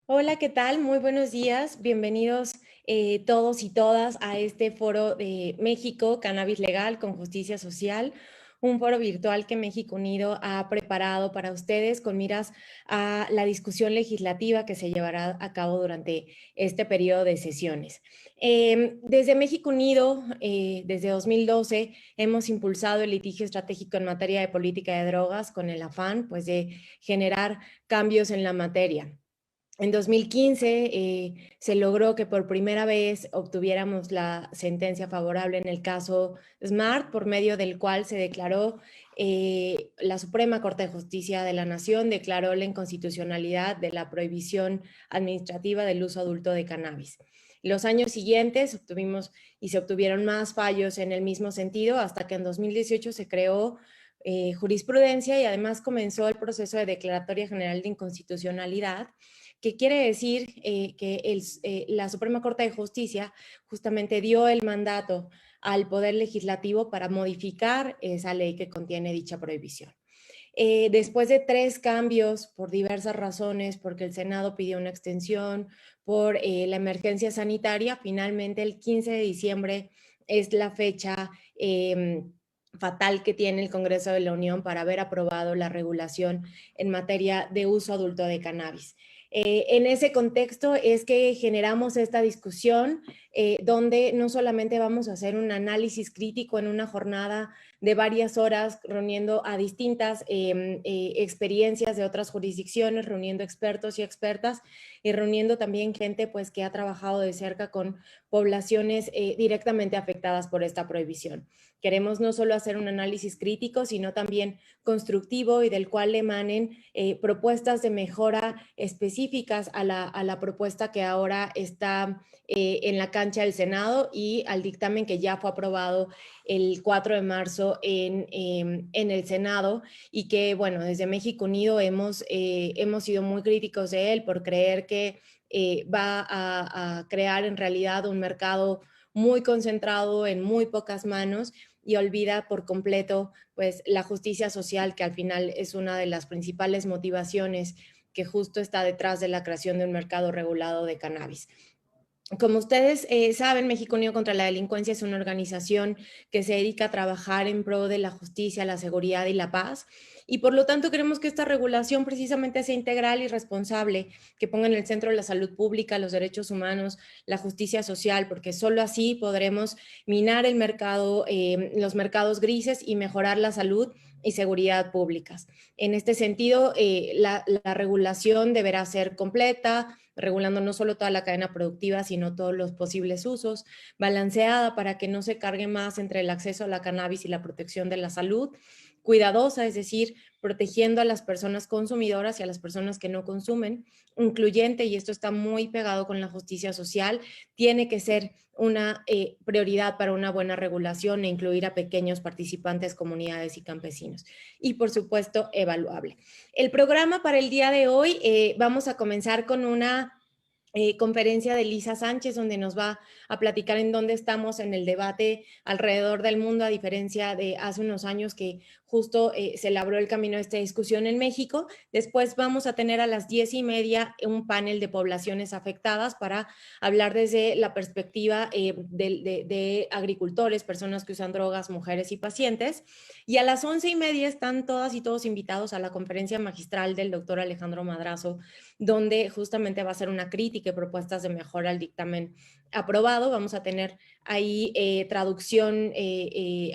Hola, ¿qué tal? Muy buenos días. Bienvenidos todos y todas a este foro de México, Cannabis Legal con Justicia Social, un foro virtual que México Unido ha preparado para ustedes con miras a la discusión legislativa que se llevará a cabo durante este periodo de sesiones. Desde México Unido, desde 2012, hemos impulsado el litigio estratégico en materia de política de drogas con el afán, pues, de generar cambios en la materia. En 2015 se logró que por primera vez obtuviéramos la sentencia favorable en el caso Smart, por medio del cual se declaró la Suprema Corte de Justicia de la Nación declaró la inconstitucionalidad de la prohibición administrativa del uso adulto de cannabis. Los años siguientes obtuvimos y se obtuvieron más fallos en el mismo sentido hasta que en 2018 se creó jurisprudencia y además comenzó el proceso de declaratoria general de inconstitucionalidad, que quiere decir que la Suprema Corte de Justicia justamente dio el mandato al Poder Legislativo para modificar esa ley que contiene dicha prohibición. Después de 3 cambios por diversas razones, porque el Senado pidió una extensión, por la emergencia sanitaria, finalmente el 15 de diciembre es la fecha fatal que tiene el Congreso de la Unión para haber aprobado la regulación en materia de uso adulto de cannabis. En ese contexto es que generamos esta discusión donde no solamente vamos a hacer un análisis crítico en una jornada de varias horas, reuniendo a distintas experiencias de otras jurisdicciones, reuniendo expertos y expertas y reuniendo también gente pues, que ha trabajado de cerca con poblaciones directamente afectadas por esta prohibición. Queremos no solo hacer un análisis crítico, sino también constructivo y del cual emanen propuestas de mejora específicas a la propuesta que ahora está en la cancha del Senado y al dictamen que ya fue aprobado el 4 de marzo en el Senado y que, bueno, desde México Unido hemos sido muy críticos de él por creer que va a crear en realidad un mercado muy concentrado en muy pocas manos y olvida por completo pues la justicia social, que al final es una de las principales motivaciones que justo está detrás de la creación de un mercado regulado de cannabis. Como ustedes saben, México Unido contra la Delincuencia es una organización que se dedica a trabajar en pro de la justicia, la seguridad y la paz. Y por lo tanto queremos que esta regulación precisamente sea integral y responsable, que ponga en el centro la salud pública, los derechos humanos, la justicia social, porque solo así podremos minar el mercado, los mercados grises y mejorar la salud y seguridad públicas. En este sentido, la regulación deberá ser completa, regulando no solo toda la cadena productiva, sino todos los posibles usos, balanceada para que no se cargue más entre el acceso a la cannabis y la protección de la salud, cuidadosa, es decir, protegiendo a las personas consumidoras y a las personas que no consumen, incluyente, y esto está muy pegado con la justicia social, tiene que ser una prioridad para una buena regulación e incluir a pequeños participantes, comunidades y campesinos. Y por supuesto, evaluable. El programa para el día de hoy, vamos a comenzar con una conferencia de Lisa Sánchez, donde nos va a platicar en dónde estamos en el debate alrededor del mundo, a diferencia de hace unos años que justo se labró el camino de esta discusión en México. Después vamos a tener a las 10:30 un panel de poblaciones afectadas para hablar desde la perspectiva de agricultores, personas que usan drogas, mujeres y pacientes. Y a las 11:30 están todas y todos invitados a la conferencia magistral del doctor Alejandro Madrazo, donde justamente va a ser una crítica y propuestas de mejora al dictamen aprobado. Vamos a tener ahí traducción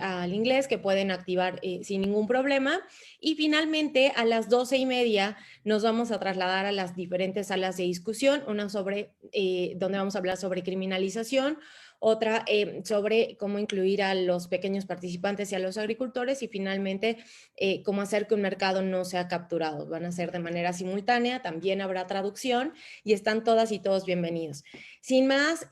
al inglés que pueden activar sin ningún problema. Y finalmente, a las 12:30 nos vamos a trasladar a las diferentes salas de discusión, una donde vamos a hablar sobre criminalización, otra sobre cómo incluir a los pequeños participantes y a los agricultores y finalmente cómo hacer que un mercado no sea capturado. Van a ser de manera simultánea, también habrá traducción y están todas y todos bienvenidos. Sin más,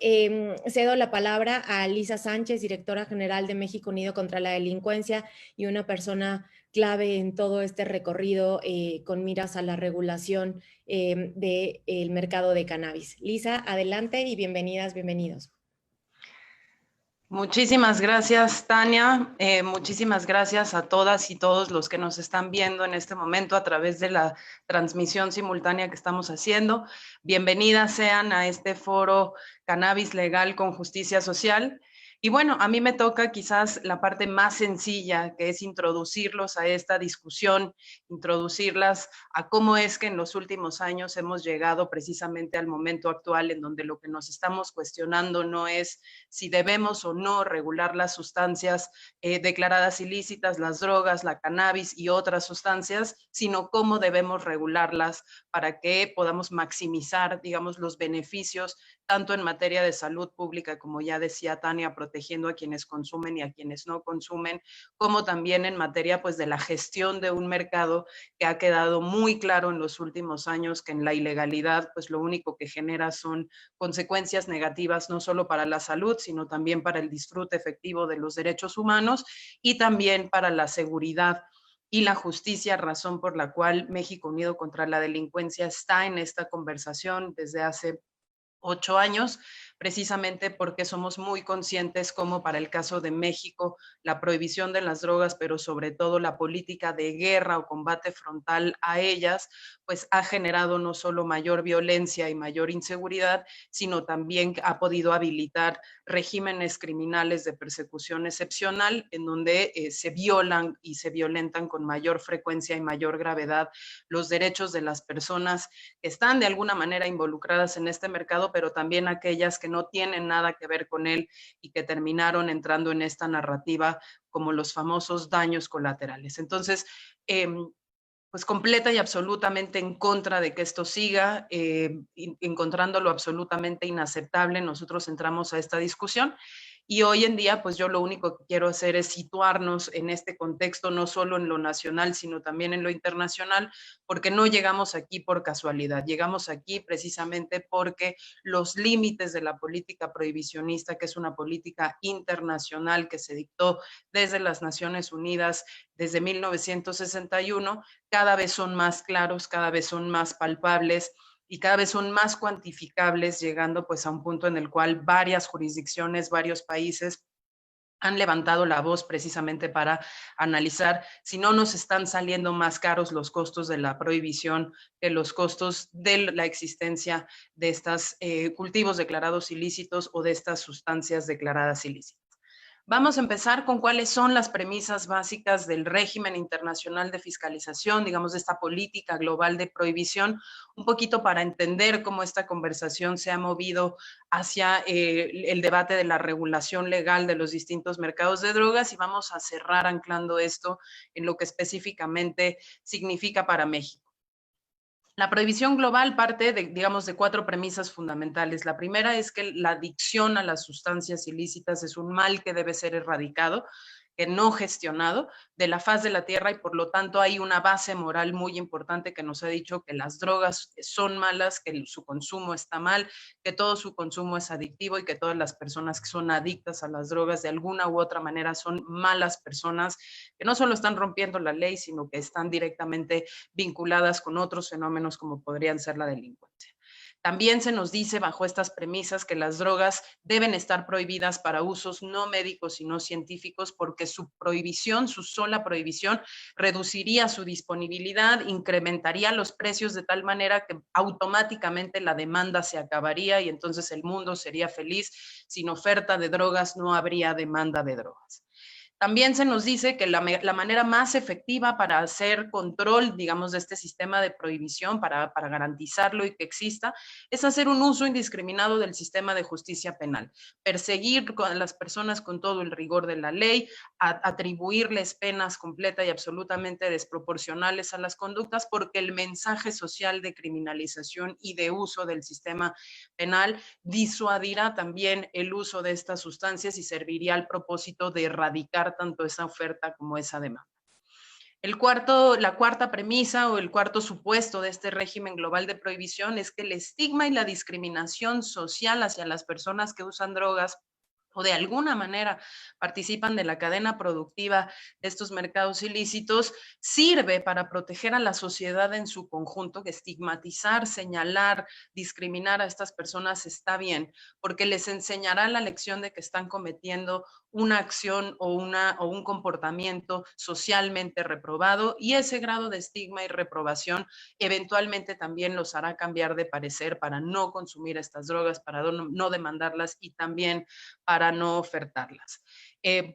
cedo la palabra a Lisa Sánchez, directora general de México Unido contra la Delincuencia y una persona clave en todo este recorrido con miras a la regulación del mercado de cannabis. Lisa, adelante y bienvenidas, bienvenidos. Muchísimas gracias, Tania. Muchísimas gracias a todas y todos los que nos están viendo en este momento a través de la transmisión simultánea que estamos haciendo. Bienvenidas sean a este foro Cannabis Legal con Justicia Social. Y bueno, a mí me toca quizás la parte más sencilla, que es introducirlos a esta discusión, introducirlas a cómo es que en los últimos años hemos llegado precisamente al momento actual en donde lo que nos estamos cuestionando no es si debemos o no regular las sustancias declaradas ilícitas, las drogas, la cannabis y otras sustancias, sino cómo debemos regularlas para que podamos maximizar, digamos, los beneficios, tanto en materia de salud pública, como ya decía Tania, protegiendo a quienes consumen y a quienes no consumen, como también en materia pues, de la gestión de un mercado que ha quedado muy claro en los últimos años que en la ilegalidad pues lo único que genera son consecuencias negativas no solo para la salud, sino también para el disfrute efectivo de los derechos humanos y también para la seguridad y la justicia, razón por la cual México Unido contra la Delincuencia está en esta conversación desde hace 8 años, precisamente porque somos muy conscientes como para el caso de México, la prohibición de las drogas, pero sobre todo la política de guerra o combate frontal a ellas, pues ha generado no solo mayor violencia y mayor inseguridad, sino también ha podido habilitar regímenes criminales de persecución excepcional en donde se violan y se violentan con mayor frecuencia y mayor gravedad los derechos de las personas que están de alguna manera involucradas en este mercado, pero también aquellas que no tienen nada que ver con él y que terminaron entrando en esta narrativa como los famosos daños colaterales. Entonces, pues completa y absolutamente en contra de que esto siga, encontrándolo absolutamente inaceptable, nosotros entramos a esta discusión. Y hoy en día, pues yo lo único que quiero hacer es situarnos en este contexto, no solo en lo nacional, sino también en lo internacional, porque no llegamos aquí por casualidad, llegamos aquí precisamente porque los límites de la política prohibicionista, que es una política internacional que se dictó desde las Naciones Unidas desde 1961, cada vez son más claros, cada vez son más palpables y cada vez son más cuantificables, llegando pues a un punto en el cual varias jurisdicciones, varios países han levantado la voz precisamente para analizar si no nos están saliendo más caros los costos de la prohibición que los costos de la existencia de estos cultivos declarados ilícitos o de estas sustancias declaradas ilícitas. Vamos a empezar con cuáles son las premisas básicas del régimen internacional de fiscalización, digamos, de esta política global de prohibición, un poquito para entender cómo esta conversación se ha movido hacia el debate de la regulación legal de los distintos mercados de drogas y vamos a cerrar anclando esto en lo que específicamente significa para México. La prohibición global parte de, digamos, de 4 premisas fundamentales. La primera es que la adicción a las sustancias ilícitas es un mal que debe ser erradicado, que no gestionado de la faz de la tierra y por lo tanto hay una base moral muy importante que nos ha dicho que las drogas son malas, que su consumo está mal, que todo su consumo es adictivo y que todas las personas que son adictas a las drogas de alguna u otra manera son malas personas que no solo están rompiendo la ley, sino que están directamente vinculadas con otros fenómenos como podrían ser la delincuencia. También se nos dice bajo estas premisas que las drogas deben estar prohibidas para usos no médicos y no científicos porque su prohibición, su sola prohibición, reduciría su disponibilidad, incrementaría los precios de tal manera que automáticamente la demanda se acabaría y entonces el mundo sería feliz. Sin oferta de drogas no habría demanda de drogas. También se nos dice que la manera más efectiva para hacer control, digamos, de este sistema de prohibición, para garantizarlo y que exista, es hacer un uso indiscriminado del sistema de justicia penal, perseguir a las personas con todo el rigor de la ley, atribuirles penas completa y absolutamente desproporcionales a las conductas, porque el mensaje social de criminalización y de uso del sistema penal disuadirá también el uso de estas sustancias y serviría al propósito de erradicar tanto esa oferta como esa demanda. La cuarta premisa o el cuarto supuesto de este régimen global de prohibición es que el estigma y la discriminación social hacia las personas que usan drogas o de alguna manera participan de la cadena productiva de estos mercados ilícitos, sirve para proteger a la sociedad en su conjunto, que estigmatizar, señalar, discriminar a estas personas está bien, porque les enseñará la lección de que están cometiendo una acción o un comportamiento socialmente reprobado, y ese grado de estigma y reprobación eventualmente también los hará cambiar de parecer para no consumir estas drogas, para no demandarlas y también para no ofertarlas.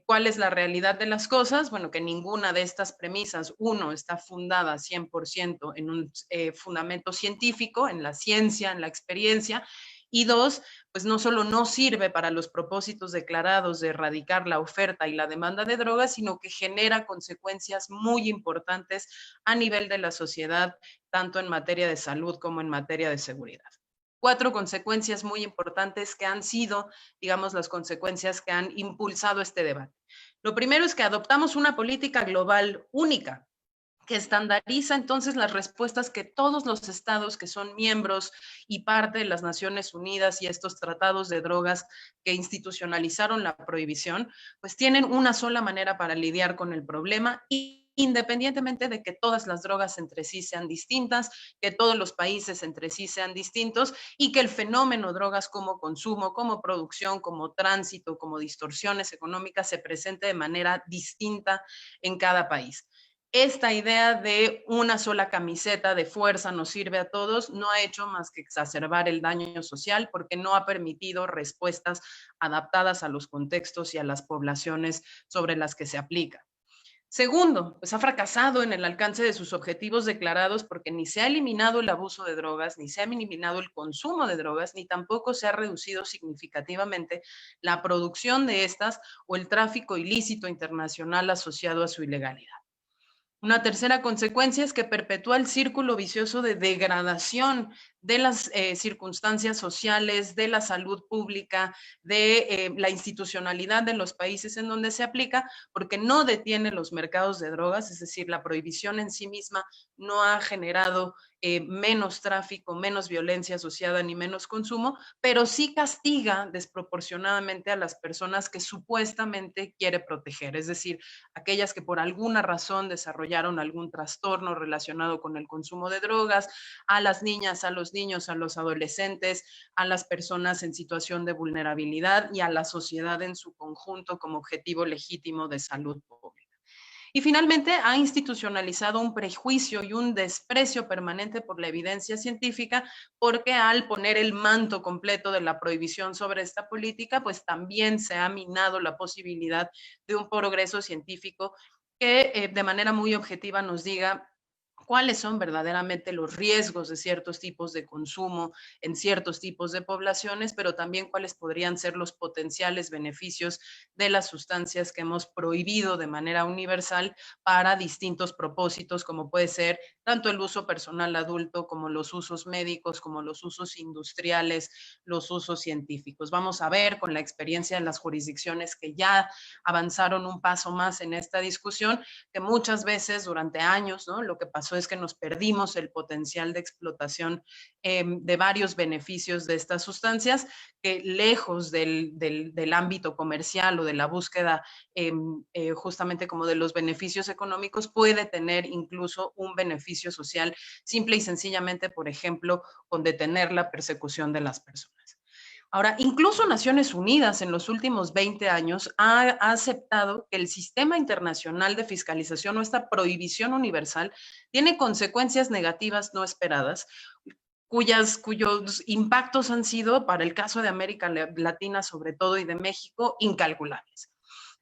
¿Cuál es la realidad de las cosas? Bueno, que ninguna de estas premisas, uno, está fundada 100% en un fundamento científico, en la ciencia, en la experiencia, y dos, pues no solo no sirve para los propósitos declarados de erradicar la oferta y la demanda de drogas, sino que genera consecuencias muy importantes a nivel de la sociedad, tanto en materia de salud como en materia de seguridad. 4 consecuencias muy importantes que han sido, digamos, las consecuencias que han impulsado este debate. Lo primero es que adoptamos una política global única, que estandariza entonces las respuestas que todos los estados que son miembros y parte de las Naciones Unidas y estos tratados de drogas que institucionalizaron la prohibición, pues tienen una sola manera para lidiar con el problema, y independientemente de que todas las drogas entre sí sean distintas, que todos los países entre sí sean distintos, y que el fenómeno drogas como consumo, como producción, como tránsito, como distorsiones económicas se presente de manera distinta en cada país. Esta idea de una sola camiseta de fuerza nos sirve a todos no ha hecho más que exacerbar el daño social, porque no ha permitido respuestas adaptadas a los contextos y a las poblaciones sobre las que se aplica. Segundo, pues ha fracasado en el alcance de sus objetivos declarados, porque ni se ha eliminado el abuso de drogas, ni se ha eliminado el consumo de drogas, ni tampoco se ha reducido significativamente la producción de estas o el tráfico ilícito internacional asociado a su ilegalidad. Una tercera consecuencia es que perpetúa el círculo vicioso de degradación de las circunstancias sociales, de la salud pública, de la institucionalidad de los países en donde se aplica, porque no detiene los mercados de drogas, es decir, la prohibición en sí misma no ha generado menos tráfico, menos violencia asociada ni menos consumo, pero sí castiga desproporcionadamente a las personas que supuestamente quiere proteger, es decir, aquellas que por alguna razón desarrollaron algún trastorno relacionado con el consumo de drogas, a las niñas, a los niños, a los adolescentes, a las personas en situación de vulnerabilidad y a la sociedad en su conjunto como objetivo legítimo de salud pública. Y finalmente, ha institucionalizado un prejuicio y un desprecio permanente por la evidencia científica, porque al poner el manto completo de la prohibición sobre esta política, pues también se ha minado la posibilidad de un progreso científico que de manera muy objetiva nos diga cuáles son verdaderamente los riesgos de ciertos tipos de consumo en ciertos tipos de poblaciones, pero también cuáles podrían ser los potenciales beneficios de las sustancias que hemos prohibido de manera universal para distintos propósitos, como puede ser tanto el uso personal adulto como los usos médicos, como los usos industriales, los usos científicos. Vamos a ver con la experiencia de las jurisdicciones que ya avanzaron un paso más en esta discusión, que muchas veces durante años, ¿no? Lo que pasó es que nos perdimos el potencial de explotación de varios beneficios de estas sustancias, que lejos del ámbito comercial o de la búsqueda justamente como de los beneficios económicos, puede tener incluso un beneficio social, simple y sencillamente, por ejemplo, con detener la persecución de las personas. Ahora, incluso Naciones Unidas en los últimos 20 años ha aceptado que el sistema internacional de fiscalización o esta prohibición universal tiene consecuencias negativas no esperadas, cuyos impactos han sido, para el caso de América Latina sobre todo y de México, incalculables.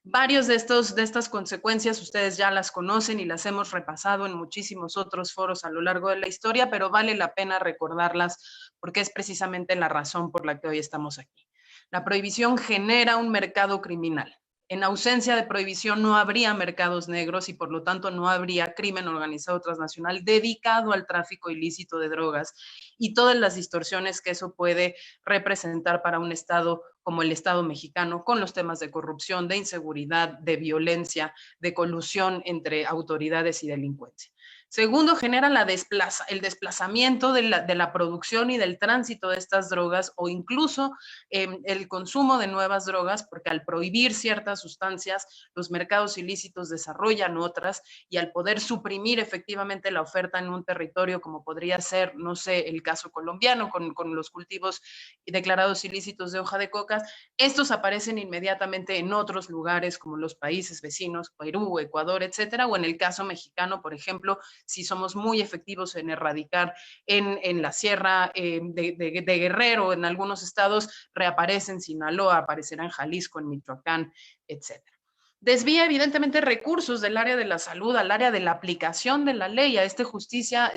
Varios de estas consecuencias ustedes ya las conocen y las hemos repasado en muchísimos otros foros a lo largo de la historia, pero vale la pena recordarlas porque es precisamente la razón por la que hoy estamos aquí. La prohibición genera un mercado criminal. En ausencia de prohibición no habría mercados negros y por lo tanto no habría crimen organizado transnacional dedicado al tráfico ilícito de drogas y todas las distorsiones que eso puede representar para un Estado como el Estado mexicano, con los temas de corrupción, de inseguridad, de violencia, de colusión entre autoridades y delincuencia. Segundo, genera el desplazamiento de la producción y del tránsito de estas drogas o incluso el consumo de nuevas drogas, porque al prohibir ciertas sustancias, los mercados ilícitos desarrollan otras y al poder suprimir efectivamente la oferta en un territorio como podría ser, no sé, el caso colombiano con los cultivos declarados ilícitos de hoja de coca, estos aparecen inmediatamente en otros lugares como los países vecinos, Perú, Ecuador, etcétera, o en el caso mexicano, por ejemplo, si somos muy efectivos en erradicar en la sierra de Guerrero, en algunos estados reaparece en Sinaloa, aparecerá en Jalisco, en Michoacán, etcétera. Desvía evidentemente recursos del área de la salud al área de la aplicación de la ley, a el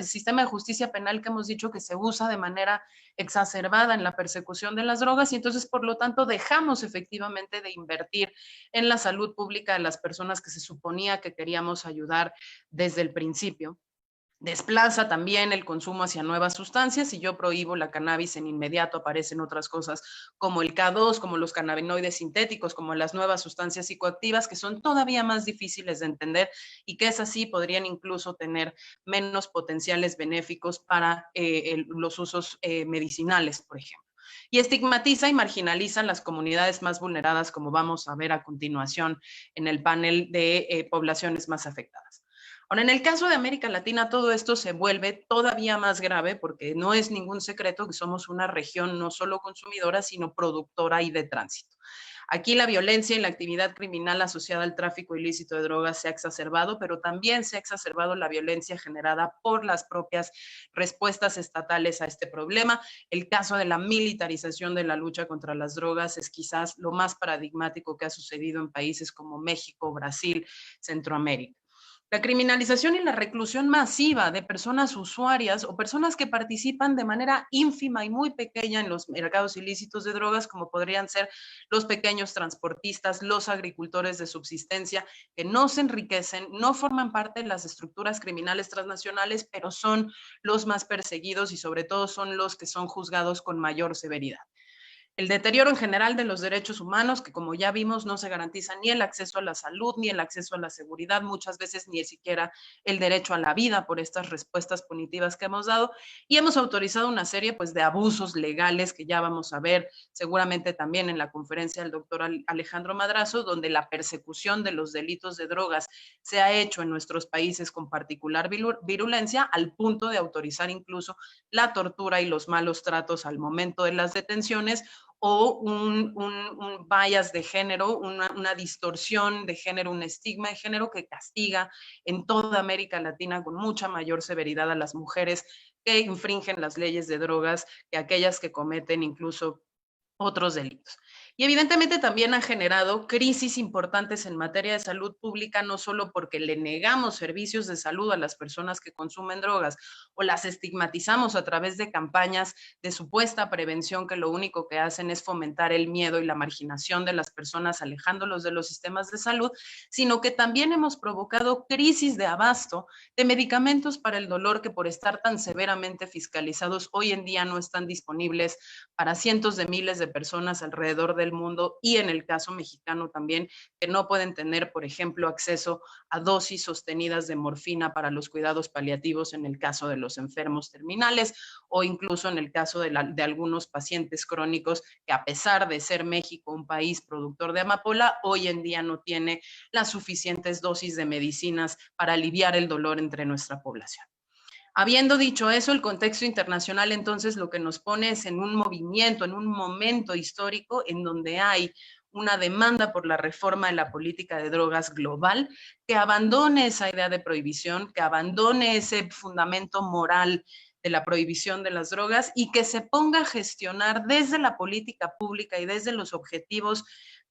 sistema de justicia penal que hemos dicho que se usa de manera exacerbada en la persecución de las drogas y entonces por lo tanto dejamos efectivamente de invertir en la salud pública de las personas que se suponía que queríamos ayudar desde el principio. Desplaza también el consumo hacia nuevas sustancias. Si yo prohíbo la cannabis, en inmediato aparecen otras cosas como el K2, como los cannabinoides sintéticos, como las nuevas sustancias psicoactivas que son todavía más difíciles de entender y que es así podrían incluso tener menos potenciales benéficos para los usos medicinales, por ejemplo. Y estigmatiza y marginaliza las comunidades más vulneradas, como vamos a ver a continuación en el panel de poblaciones más afectadas. Ahora, en el caso de América Latina, todo esto se vuelve todavía más grave porque no es ningún secreto que somos una región no solo consumidora, sino productora y de tránsito. Aquí la violencia y la actividad criminal asociada al tráfico ilícito de drogas se ha exacerbado, pero también se ha exacerbado la violencia generada por las propias respuestas estatales a este problema. El caso de la militarización de la lucha contra las drogas es quizás lo más paradigmático que ha sucedido en países como México, Brasil, Centroamérica. La criminalización y la reclusión masiva de personas usuarias o personas que participan de manera ínfima y muy pequeña en los mercados ilícitos de drogas, como podrían ser los pequeños transportistas, los agricultores de subsistencia, que no se enriquecen, no forman parte de las estructuras criminales transnacionales, pero son los más perseguidos y sobre todo son los que son juzgados con mayor severidad. El deterioro en general de los derechos humanos, que como ya vimos no se garantiza ni el acceso a la salud, ni el acceso a la seguridad, muchas veces ni siquiera el derecho a la vida por estas respuestas punitivas que hemos dado. Y hemos autorizado una serie pues, de abusos legales que ya vamos a ver seguramente también en la conferencia del doctor Alejandro Madrazo, donde la persecución de los delitos de drogas se ha hecho en nuestros países con particular virulencia, al punto de autorizar incluso la tortura y los malos tratos al momento de las detenciones o un bias de género, una distorsión de género, un estigma de género que castiga en toda América Latina con mucha mayor severidad a las mujeres que infringen las leyes de drogas que aquellas que cometen incluso otros delitos. Y evidentemente también ha generado crisis importantes en materia de salud pública, no solo porque le negamos servicios de salud a las personas que consumen drogas o las estigmatizamos a través de campañas de supuesta prevención que lo único que hacen es fomentar el miedo y la marginación de las personas, alejándolos de los sistemas de salud, sino que también hemos provocado crisis de abasto de medicamentos para el dolor que por estar tan severamente fiscalizados hoy en día no están disponibles para cientos de miles de personas alrededor del mundo y en el caso mexicano también, que no pueden tener, por ejemplo, acceso a dosis sostenidas de morfina para los cuidados paliativos en el caso de los enfermos terminales o incluso en el caso de algunos pacientes crónicos que a pesar de ser México un país productor de amapola, hoy en día no tiene las suficientes dosis de medicinas para aliviar el dolor entre nuestra población. Habiendo dicho eso, el contexto internacional entonces lo que nos pone es en un movimiento, en un momento histórico en donde hay una demanda por la reforma de la política de drogas global, que abandone esa idea de prohibición, que abandone ese fundamento moral de la prohibición de las drogas y que se ponga a gestionar desde la política pública y desde los objetivos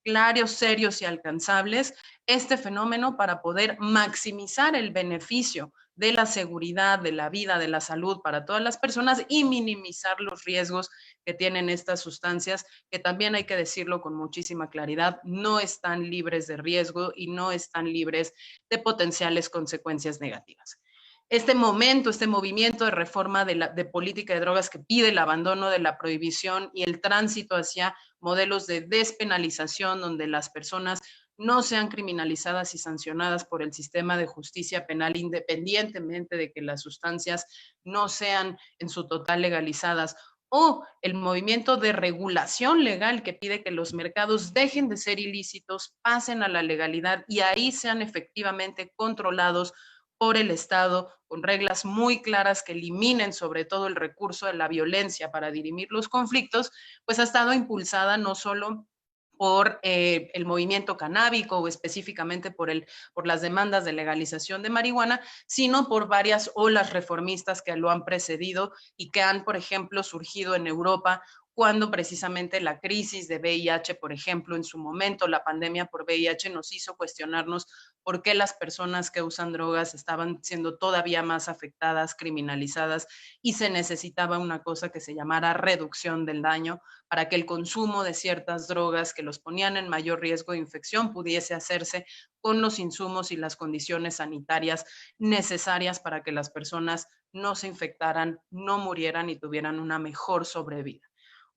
claros, serios y alcanzables este fenómeno para poder maximizar el beneficio de la seguridad, de la vida, de la salud para todas las personas y minimizar los riesgos que tienen estas sustancias, que también hay que decirlo con muchísima claridad, no están libres de riesgo y no están libres de potenciales consecuencias negativas. Este movimiento de reforma de política de drogas que pide el abandono de la prohibición y el tránsito hacia modelos de despenalización donde las personas no sean criminalizadas y sancionadas por el sistema de justicia penal, independientemente de que las sustancias no sean en su total legalizadas, o el movimiento de regulación legal que pide que los mercados dejen de ser ilícitos, pasen a la legalidad y ahí sean efectivamente controlados por el Estado, con reglas muy claras que eliminen sobre todo el recurso de la violencia para dirimir los conflictos, pues ha estado impulsada no solo por el movimiento canábico o específicamente por las demandas de legalización de marihuana, sino por varias olas reformistas que lo han precedido y que han, por ejemplo, surgido en Europa cuando precisamente la crisis de VIH, por ejemplo, en su momento, la pandemia por VIH nos hizo cuestionarnos por qué las personas que usan drogas estaban siendo todavía más afectadas, criminalizadas, y se necesitaba una cosa que se llamara reducción del daño para que el consumo de ciertas drogas que los ponían en mayor riesgo de infección pudiese hacerse con los insumos y las condiciones sanitarias necesarias para que las personas no se infectaran, no murieran y tuvieran una mejor sobrevida.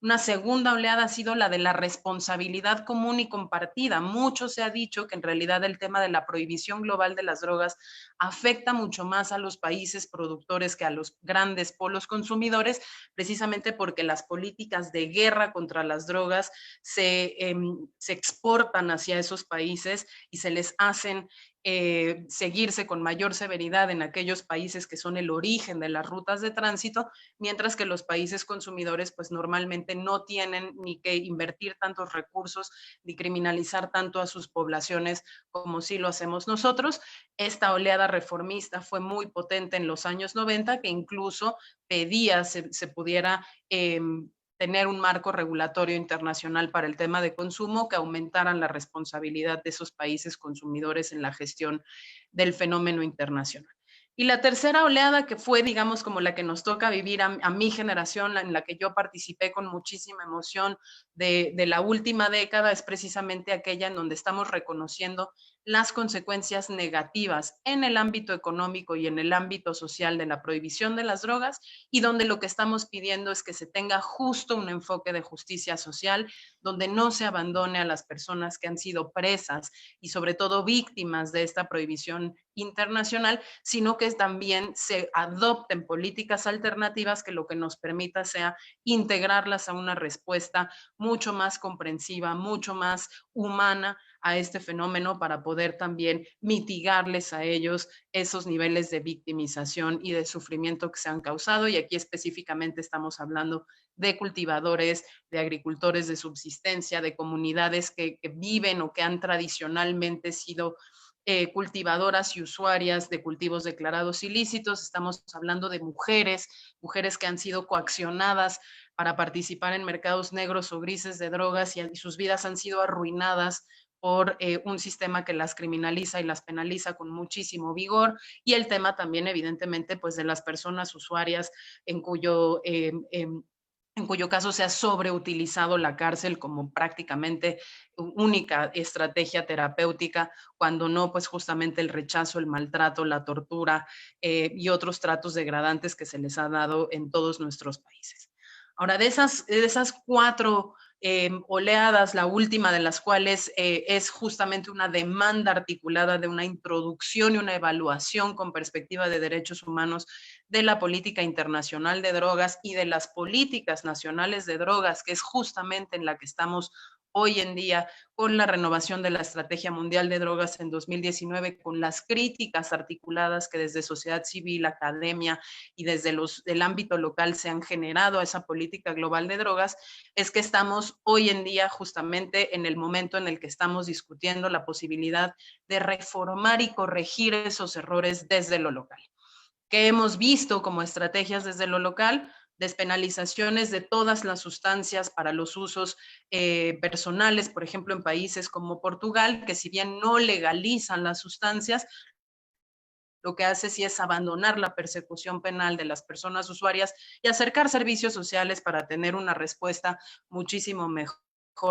Una segunda oleada ha sido la de la responsabilidad común y compartida. Mucho se ha dicho que en realidad el tema de la prohibición global de las drogas afecta mucho más a los países productores que a los grandes polos consumidores, precisamente porque las políticas de guerra contra las drogas se exportan hacia esos países y se les hacen seguirse con mayor severidad en aquellos países que son el origen de las rutas de tránsito, mientras que los países consumidores pues normalmente no tienen ni que invertir tantos recursos ni criminalizar tanto a sus poblaciones como sí lo hacemos nosotros. Esta oleada reformista fue muy potente en los años 90, que incluso pedía se pudiera tener un marco regulatorio internacional para el tema de consumo que aumentaran la responsabilidad de esos países consumidores en la gestión del fenómeno internacional. Y la tercera oleada, que fue, digamos, como la que nos toca vivir a mi generación, en la que yo participé con muchísima emoción de la última década, es precisamente aquella en donde estamos reconociendo las consecuencias negativas en el ámbito económico y en el ámbito social de la prohibición de las drogas, y donde lo que estamos pidiendo es que se tenga justo un enfoque de justicia social, donde no se abandone a las personas que han sido presas y sobre todo víctimas de esta prohibición internacional, sino que también se adopten políticas alternativas que lo que nos permita sea integrarlas a una respuesta mucho más comprensiva, mucho más humana a este fenómeno, para poder también mitigarles a ellos esos niveles de victimización y de sufrimiento que se han causado. Y aquí específicamente estamos hablando de cultivadores, de agricultores de subsistencia, de comunidades que viven o que han tradicionalmente sido cultivadoras y usuarias de cultivos declarados ilícitos. Estamos hablando de mujeres que han sido coaccionadas para participar en mercados negros o grises de drogas, y sus vidas han sido arruinadas por un sistema que las criminaliza y las penaliza con muchísimo vigor. Y el tema también, evidentemente, pues de las personas usuarias en cuyo caso se ha sobreutilizado la cárcel como prácticamente única estrategia terapéutica, cuando no, pues justamente el rechazo, el maltrato, la tortura y otros tratos degradantes que se les ha dado en todos nuestros países. Ahora, de esas cuatro oleadas, la última de las cuales es justamente una demanda articulada de una introducción y una evaluación con perspectiva de derechos humanos de la política internacional de drogas y de las políticas nacionales de drogas, que es justamente en la que estamos hoy en día, con la renovación de la Estrategia Mundial de Drogas en 2019, con las críticas articuladas que desde sociedad civil, academia y desde el ámbito local se han generado a esa política global de drogas, es que estamos hoy en día justamente en el momento en el que estamos discutiendo la posibilidad de reformar y corregir esos errores desde lo local. ¿Qué hemos visto como estrategias desde lo local? Despenalizaciones de todas las sustancias para los usos personales, por ejemplo, en países como Portugal, que si bien no legalizan las sustancias, lo que hace sí es abandonar la persecución penal de las personas usuarias y acercar servicios sociales para tener una respuesta muchísimo mejor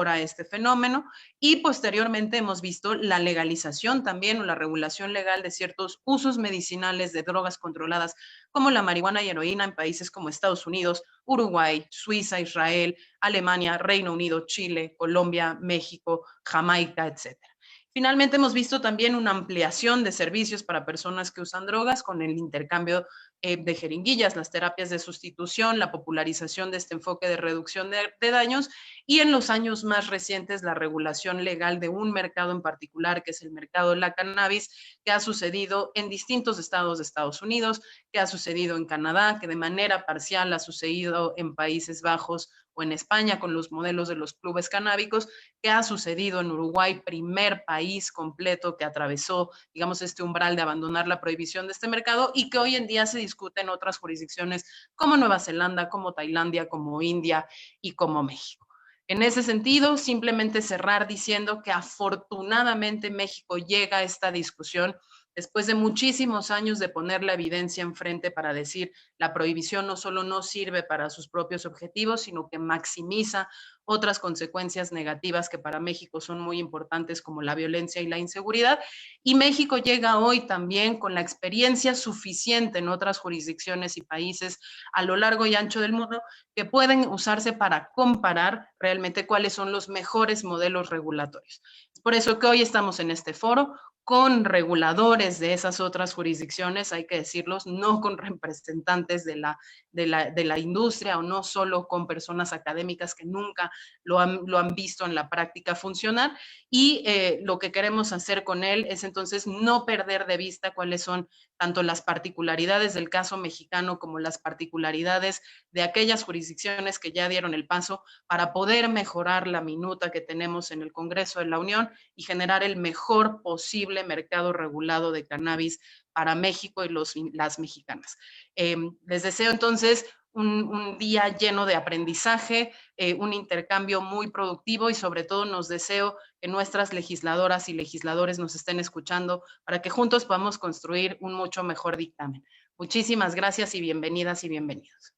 a este fenómeno. Y posteriormente hemos visto la legalización también, o la regulación legal de ciertos usos medicinales de drogas controladas como la marihuana y heroína en países como Estados Unidos, Uruguay, Suiza, Israel, Alemania, Reino Unido, Chile, Colombia, México, Jamaica, etcétera. Finalmente, hemos visto también una ampliación de servicios para personas que usan drogas con el intercambio de jeringuillas, las terapias de sustitución, la popularización de este enfoque de reducción de daños y en los años más recientes la regulación legal de un mercado en particular, que es el mercado de la cannabis, que ha sucedido en distintos estados de Estados Unidos, que ha sucedido en Canadá, que de manera parcial ha sucedido en Países Bajos o en España con los modelos de los clubes canábicos, que ha sucedido en Uruguay, primer país completo que atravesó, digamos, este umbral de abandonar la prohibición de este mercado y que hoy en día se discute en otras jurisdicciones como Nueva Zelanda, como Tailandia, como India y como México. En ese sentido, simplemente cerrar diciendo que afortunadamente México llega a esta discusión después de muchísimos años de poner la evidencia enfrente para decir la prohibición no solo no sirve para sus propios objetivos, sino que maximiza otras consecuencias negativas que para México son muy importantes, como la violencia y la inseguridad. Y México llega hoy también con la experiencia suficiente en otras jurisdicciones y países a lo largo y ancho del mundo que pueden usarse para comparar realmente cuáles son los mejores modelos regulatorios. Es por eso que hoy estamos en este foro con reguladores de esas otras jurisdicciones, hay que decirlos, no con representantes de la industria o no solo con personas académicas que nunca lo han visto en la práctica funcionar. Y lo que queremos hacer con él es entonces no perder de vista cuáles son tanto las particularidades del caso mexicano como las particularidades de aquellas jurisdicciones que ya dieron el paso para poder mejorar la minuta que tenemos en el Congreso de la Unión y generar el mejor posible mercado regulado de cannabis para México y las mexicanas. Les deseo entonces un día lleno de aprendizaje, un intercambio muy productivo y sobre todo nos deseo que nuestras legisladoras y legisladores nos estén escuchando para que juntos podamos construir un mucho mejor dictamen. Muchísimas gracias y bienvenidas y bienvenidos.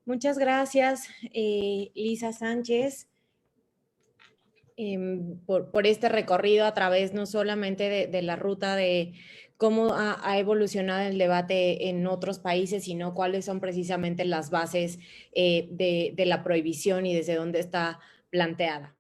Muchas gracias, Lisa Sánchez, por este recorrido a través no solamente de la ruta de cómo ha evolucionado el debate en otros países, sino cuáles son precisamente las bases de la prohibición y desde dónde está planteada.